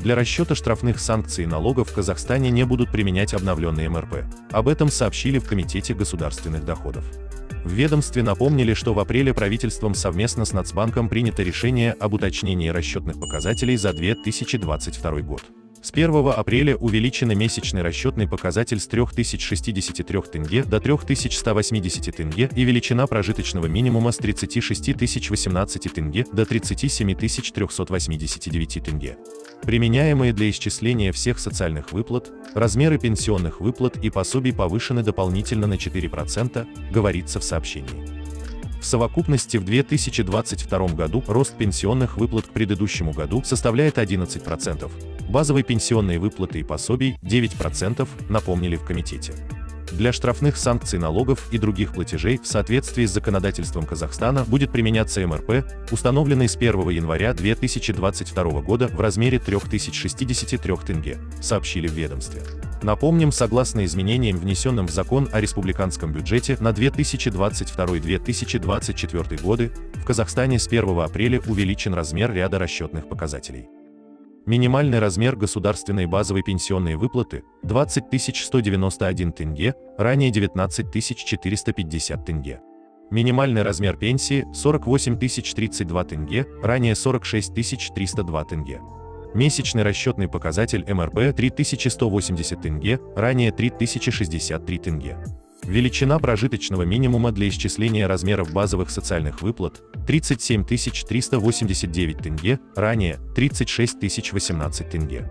Для расчета штрафных санкций и налогов в Казахстане не будут применять обновленный МРП. Об этом сообщили в Комитете государственных доходов. В ведомстве напомнили, что в апреле правительством совместно с Нацбанком принято решение об уточнении расчетных показателей за 2022 год. С 1 апреля увеличен месячный расчетный показатель с 3063 тенге до 3180 тенге и величина прожиточного минимума с 36 018 тенге до 37 389 тенге. Применяемые для исчисления всех социальных выплат, размеры пенсионных выплат и пособий повышены дополнительно на 4%, говорится в сообщении. В совокупности в 2022 году рост пенсионных выплат к предыдущему году составляет 11%, базовые пенсионные выплаты и пособий – 9%, напомнили в комитете. Для штрафных санкций налогов и других платежей в соответствии с законодательством Казахстана будет применяться МРП, установленный с 1 января 2022 года в размере 3063 тенге, сообщили в ведомстве. Напомним, согласно изменениям, внесенным в закон о республиканском бюджете на 2022-2024 годы, в Казахстане с 1 апреля увеличен размер ряда расчетных показателей. Минимальный размер государственной базовой пенсионной выплаты – 20 191 тенге, ранее 19 450 тенге. Минимальный размер пенсии – 48 032 тенге, ранее 46 302 тенге. Месячный расчетный показатель МРП – 3180 тенге, ранее 3063 тенге. Величина прожиточного минимума для исчисления размеров базовых социальных выплат – 37 389 тенге, ранее 36 018 тенге.